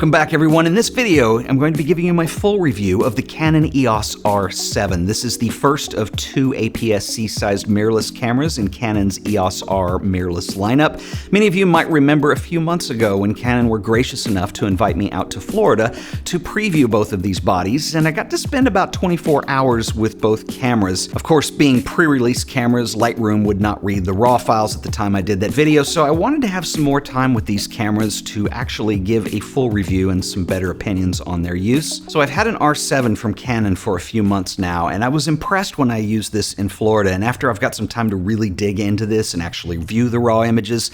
Welcome back, everyone. In this video, I'm going to be giving you my full review of the Canon EOS R7. This is the first of two APS-C sized mirrorless cameras in Canon's EOS R mirrorless lineup. Many of you might remember a few months ago when Canon were gracious enough to invite me out to Florida to preview both of these bodies, and I got to spend about 24 hours with both cameras. Of course, being pre-release cameras, Lightroom would not read the RAW files at the time I did that video, so I wanted to have some more time with these cameras to actually give a full review and some better opinions on their use. So I've had an R7 from Canon for a few months now, and I was impressed when I used this in Florida, and after I've got some time to really dig into this and actually view the raw images,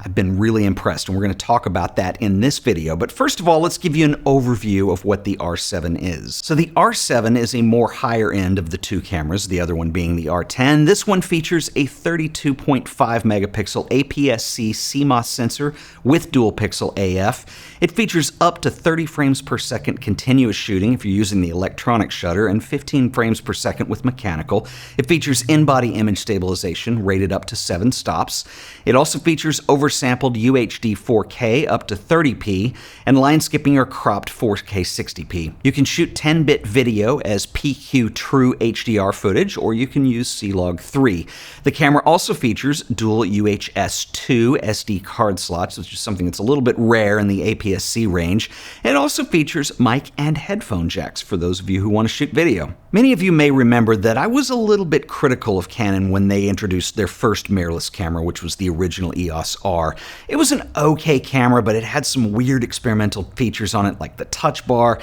I've been really impressed, and we're going to talk about that in this video. But first of all, let's give you an overview of what the R7 is. So the R7 is a more higher end of the two cameras, the other one being the R10. This one features a 32.5 megapixel APS-C CMOS sensor with dual pixel AF. It features up to 30 frames per second continuous shooting if you're using the electronic shutter and 15 frames per second with mechanical. It features in-body image stabilization rated up to 7 stops. It also features oversampled UHD 4K up to 30p and line skipping or cropped 4K 60p. You can shoot 10-bit video as PQ True HDR footage, or you can use C-Log 3. The camera also features dual UHS-2 SD card slots, which is something that's a little bit rare in the APS-C range. It also features mic and headphone jacks for those of you who want to shoot video. Many of you may remember that I was a little bit critical of Canon when they introduced their first mirrorless camera, which was the original EOS R. It was an okay camera, but it had some weird experimental features on it, like the touch bar.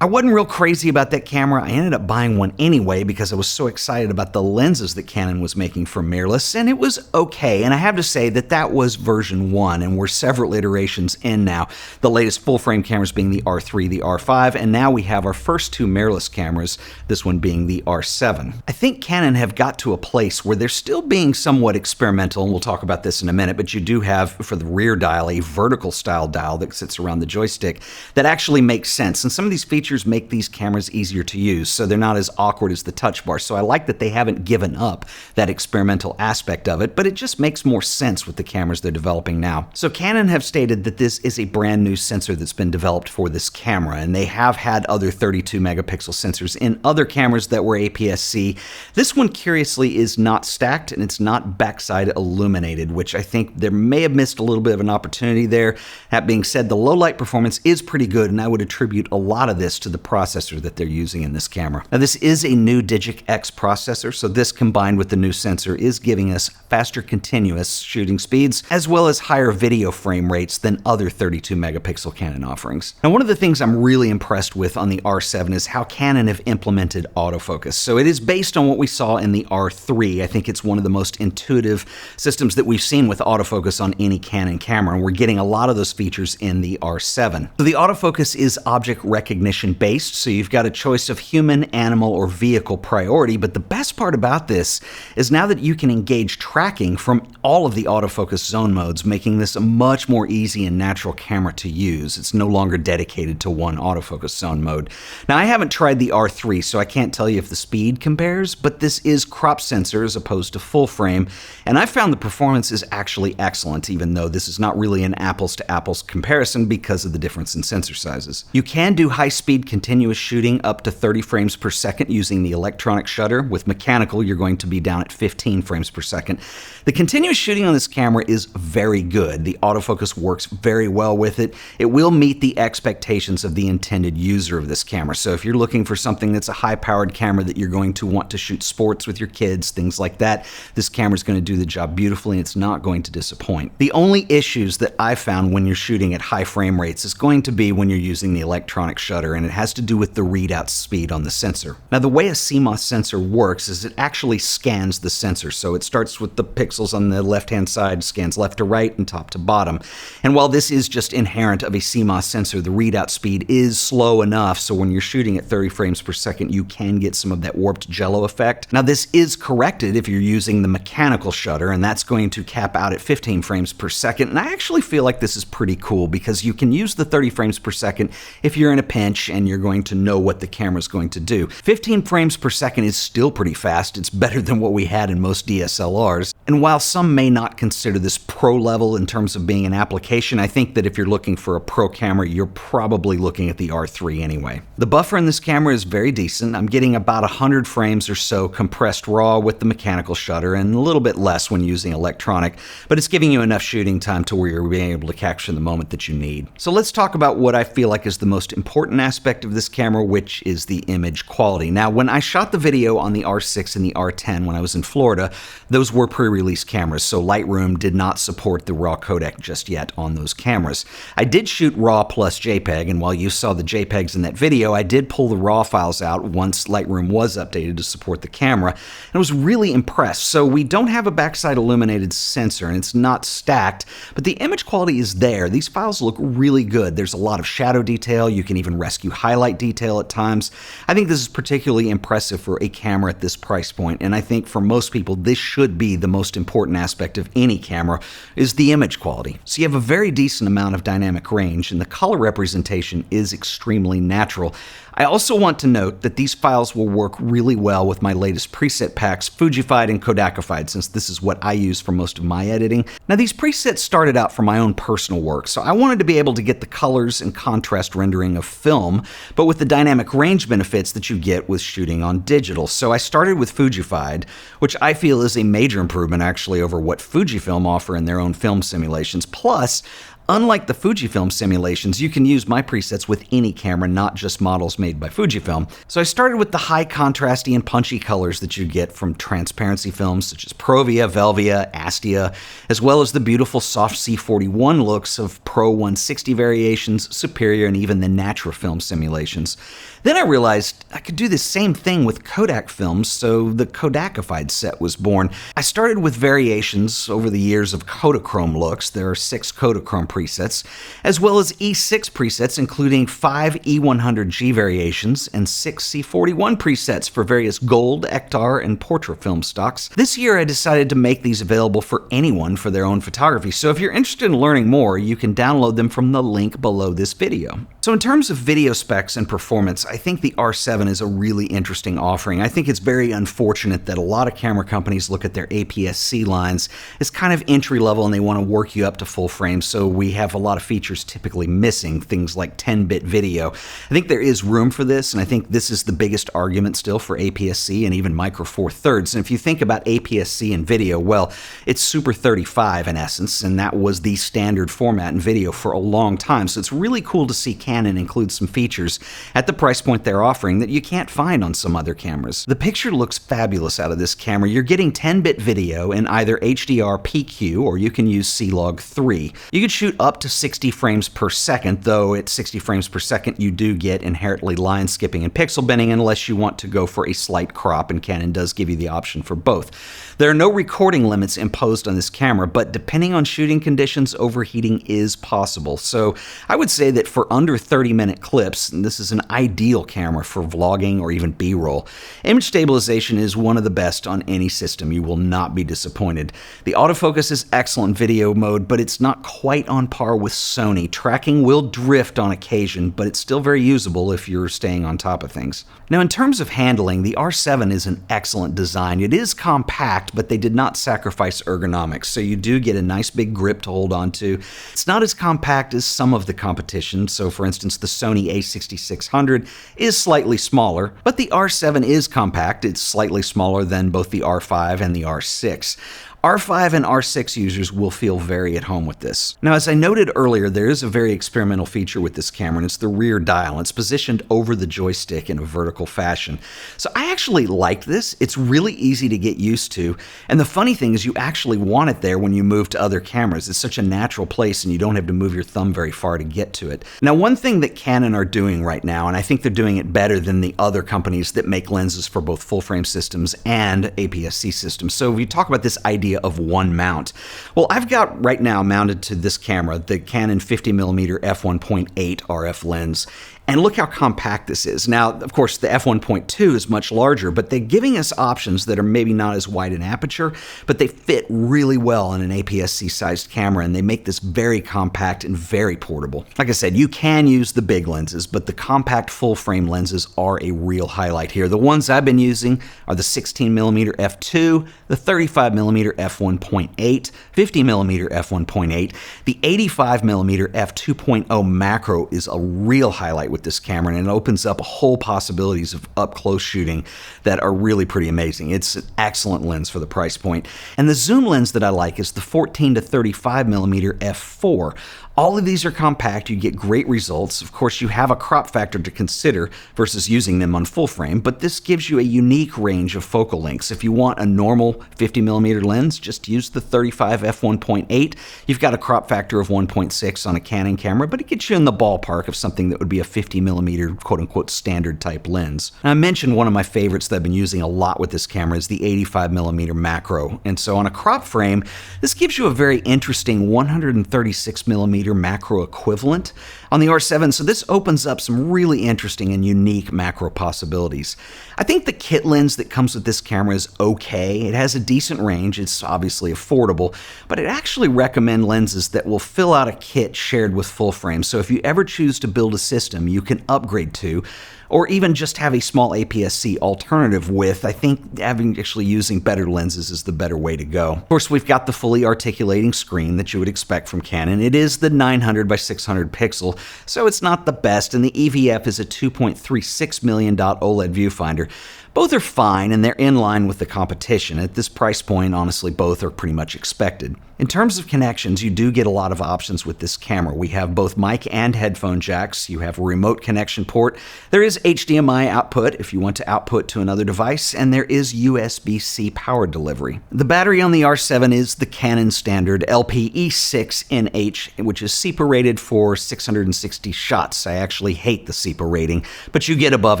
I wasn't real crazy about that camera. I ended up buying one anyway because I was so excited about the lenses that Canon was making for mirrorless, and it was okay. And I have to say that that was version 1, and we're several iterations in now. The latest full-frame cameras being the R3, the R5, and now we have our first two mirrorless cameras, this one being the R7. I think Canon have got to a place where they're still being somewhat experimental, and we'll talk about this in a minute, but you do have, for the rear dial, a vertical style dial that sits around the joystick that actually makes sense. And some of these features make these cameras easier to use, so they're not as awkward as the touch bar. So I like that they haven't given up that experimental aspect of it, but it just makes more sense with the cameras they're developing now. So Canon have stated that this is a brand new sensor that's been developed for this camera, and they have had other 32 megapixel sensors in other cameras that were APS-C. This one, curiously, is not stacked, and it's not backside illuminated, which I think they may have missed a little bit of an opportunity there. That being said, the low light performance is pretty good, and I would attribute a lot of this to the processor that they're using in this camera. Now, this is a new Digic X processor, so this combined with the new sensor is giving us faster continuous shooting speeds, as well as higher video frame rates than other 32 megapixel Canon offerings. Now, one of the things I'm really impressed with on the R7 is how Canon have implemented autofocus. So it is based on what we saw in the R3. I think it's one of the most intuitive systems that we've seen with autofocus on any Canon camera, and we're getting a lot of those features in the R7. So the autofocus is object recognition based, so you've got a choice of human, animal, or vehicle priority, but the best part about this is now that you can engage tracking from all of the autofocus zone modes, making this a much more easy and natural camera to use. It's no longer dedicated to one autofocus zone mode. Now, I haven't tried the R3, so I can't tell you if the speed compares, but this is crop sensor as opposed to full frame, and I found the performance is actually excellent, even though this is not really an apples to apples comparison because of the difference in sensor sizes. You can do high-speed continuous shooting up to 30 frames per second using the electronic shutter. With mechanical, you're going to be down at 15 frames per second. The continuous shooting on this camera is very good. The autofocus works very well with it. It will meet the expectations of the intended user of this camera. So if you're looking for something that's a high-powered camera that you're going to want to shoot sports with your kids, things like that, this camera is going to do the job beautifully, and it's not going to disappoint. The only issues that I found when you're shooting at high frame rates is going to be when you're using the electronic shutter, and it has to do with the readout speed on the sensor. Now, the way a CMOS sensor works is it actually scans the sensor. So it starts with the pixels on the left-hand side, scans left to right and top to bottom. And while this is just inherent of a CMOS sensor, the readout speed is slow enough so when you're shooting at 30 frames per second, you can get some of that warped jello effect. Now, this is corrected if you're using the mechanical shutter, and that's going to cap out at 15 frames per second. And I actually feel like this is pretty cool because you can use the 30 frames per second if you're in a pinch and you're going to know what the camera's going to do. 15 frames per second is still pretty fast. It's better than what we had in most DSLRs. And while some may not consider this pro level in terms of being an application, I think that if you're looking for a pro camera, you're probably looking at the R3 anyway. The buffer in this camera is very decent. I'm getting about 100 frames or so compressed raw with the mechanical shutter and a little bit less when using electronic, but it's giving you enough shooting time to where you're being able to capture the moment that you need. So let's talk about what I feel like is the most important aspect of this camera, which is the image quality. Now, when I shot the video on the R6 and the R10 when I was in Florida, those were pre-release cameras, so Lightroom did not support the RAW codec just yet on those cameras. I did shoot RAW plus JPEG, and while you saw the JPEGs in that video, I did pull the RAW files out once Lightroom was updated to support the camera, and I was really impressed. So we don't have a backside illuminated sensor, and it's not stacked, but the image quality is there. These files look really good. There's a lot of shadow detail. You can even rescue highlight detail at times. I think this is particularly impressive for a camera at this price point, and I think for most people, this should be the most important aspect of any camera, is the image quality. So you have a very decent amount of dynamic range, and the color representation is extremely natural. I also want to note that these files will work really well with my latest preset packs, Fujified and Kodakified, since this is what I use for most of my editing. Now, these presets started out from my own personal work, so I wanted to be able to get the colors and contrast rendering of film, but with the dynamic range benefits that you get with shooting on digital. So I started with Fujified, which I feel is a major improvement actually over what Fujifilm offer in their own film simulations. Plus, unlike the Fujifilm simulations, you can use my presets with any camera, not just models made by Fujifilm. So I started with the high contrasty and punchy colors that you get from transparency films such as Provia, Velvia, Astia, as well as the beautiful soft C41 looks of Pro 160 variations, Superior, and even the Natura film simulations. Then I realized I could do the same thing with Kodak films, so the Kodakified set was born. I started with variations over the years of Kodachrome looks. There are 6 Kodachrome presets, as well as E6 presets, including 5 E100G variations and 6 C41 presets for various gold, Ektar, and portrait film stocks. This year I decided to make these available for anyone for their own photography, so if you're interested in learning more, you can download them from the link below this video. So in terms of video specs and performance, I think the R7 is a really interesting offering. I think it's very unfortunate that a lot of camera companies look at their APS-C lines as kind of entry level and they want to work you up to full frame, so we have a lot of features typically missing, things like 10-bit video. I think there is room for this, and I think this is the biggest argument still for APS-C and even Micro Four Thirds. And if you think about APS-C in video, well, it's Super 35 in essence, and that was the standard format in video for a long time. So it's really cool to see Canon include some features at the price point they're offering that you can't find on some other cameras. The picture looks fabulous out of this camera. You're getting 10-bit video in either HDR PQ or you can use C-Log 3. You can shoot up to 60 frames per second, though at 60 frames per second you do get inherently line skipping and pixel binning unless you want to go for a slight crop, and Canon does give you the option for both. There are no recording limits imposed on this camera, but depending on shooting conditions, overheating is possible. So I would say that for under 30-minute clips, and this is an ideal camera for vlogging or even B-roll. Image stabilization is one of the best on any system. You will not be disappointed. The autofocus is excellent video mode, but it's not quite on par with Sony. Tracking will drift on occasion, but it's still very usable if you're staying on top of things. Now, in terms of handling, the R7 is an excellent design. It is compact, but they did not sacrifice ergonomics, so you do get a nice big grip to hold on to. It's not as compact as some of the competition, so for instance, the Sony a6600 is slightly smaller, but the R7 is compact. It's slightly smaller than both the R5 and the R6. R5 and R6 users will feel very at home with this. Now, as I noted earlier, there is a very experimental feature with this camera, and it's the rear dial. It's positioned over the joystick in a vertical fashion. So I actually like this. It's really easy to get used to, and the funny thing is you actually want it there when you move to other cameras. It's such a natural place, and you don't have to move your thumb very far to get to it. Now, one thing that Canon are doing right now, and I think they're doing it better than the other companies that make lenses for both full-frame systems and APS-C systems. So we talk about this idea of one mount. Well, I've got right now mounted to this camera the Canon 50mm f1.8 RF lens, And look how compact this is. Now, of course, the f1.2 is much larger, but they're giving us options that are maybe not as wide in aperture, but they fit really well in an APS-C sized camera, and they make this very compact and very portable. Like I said, you can use the big lenses, but the compact full-frame lenses are a real highlight here. The ones I've been using are the 16mm f2, the 35mm f1.8, 50mm f1.8. The 85mm f2.0 macro is a real highlight with this camera, and it opens up whole possibilities of up-close shooting that are really pretty amazing. It's an excellent lens for the price point. And the zoom lens that I like is the 14 to 35mm f4. All of these are compact, you get great results. Of course, you have a crop factor to consider versus using them on full frame, but this gives you a unique range of focal lengths. If you want a normal 50mm lens, just use the 35 f1.8. You've got a crop factor of 1.6 on a Canon camera, but it gets you in the ballpark of something that would be a 50mm quote-unquote standard type lens. Now, I mentioned one of my favorites that I've been using a lot with this camera is the 85mm macro, and so on a crop frame, this gives you a very interesting 136mm macro equivalent on the R7, so this opens up some really interesting and unique macro possibilities. I think the kit lens that comes with this camera is okay. It has a decent range, it's obviously affordable, but I'd actually recommend lenses that will fill out a kit shared with full frame, so if you ever choose to build a system you can upgrade to, or even just have a small APS-C alternative with, I think actually using better lenses is the better way to go. Of course, we've got the fully articulating screen that you would expect from Canon. It is the 900 by 600 pixel, so it's not the best, and the EVF is a 2.36 million dot OLED viewfinder. Both are fine, and they're in line with the competition. At this price point, honestly, both are pretty much expected. In terms of connections, you do get a lot of options with this camera. We have both mic and headphone jacks. You have a remote connection port. There is HDMI output if you want to output to another device, and there is USB-C power delivery. The battery on the R7 is the Canon standard LPE6NH, which is SEPA rated for 660 shots. I actually hate the SEPA rating, but you get above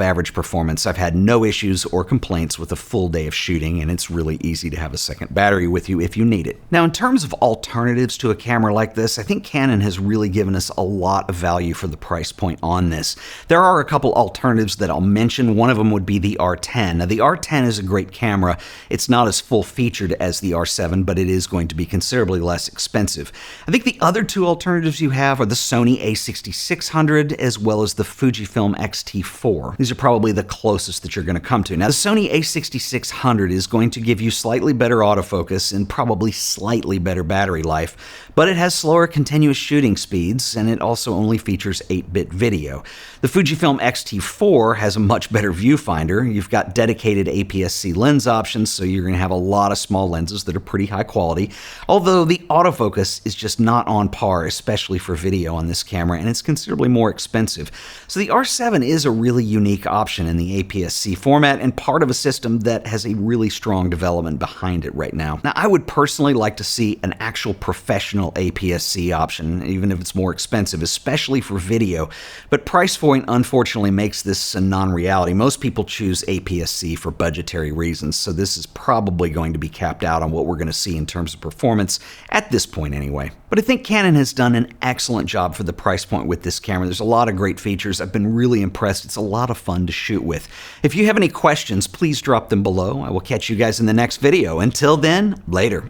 average performance. I've had no issues or complaints with a full day of shooting, and it's really easy to have a second battery with you if you need it. Now, in terms of alternatives to a camera like this, I think Canon has really given us a lot of value for the price point on this. There are a couple alternatives that I'll mention. One of them would be the R10. Now, the R10 is a great camera. It's not as full-featured as the R7, but it is going to be considerably less expensive. I think the other two alternatives you have are the Sony a6600 as well as the Fujifilm X-T4. These are probably the closest that you're going to come to. Now, the Sony a6600 is going to give you slightly better autofocus and probably slightly better battery life, but it has slower continuous shooting speeds, and it also only features 8-bit video. The Fujifilm X-T4 has a much better viewfinder. You've got dedicated APS-C lens options, so you're going to have a lot of small lenses that are pretty high quality, although the autofocus is just not on par, especially for video on this camera, and it's considerably more expensive. So the R7 is a really unique option in the APS-C format, and part of a system that has a really strong development behind it right now. Now, I would personally like to see an actual professional APS-C option, even if it's more expensive, especially for video, but price point unfortunately makes this a non-reality. Most people choose APS-C for budgetary reasons, so this is probably going to be capped out on what we're going to see in terms of performance, at this point anyway. But I think Canon has done an excellent job for the price point with this camera. There's a lot of great features. I've been really impressed. It's a lot of fun to shoot with. If you have any questions, please drop them below. I will catch you guys in the next video. Until then, later.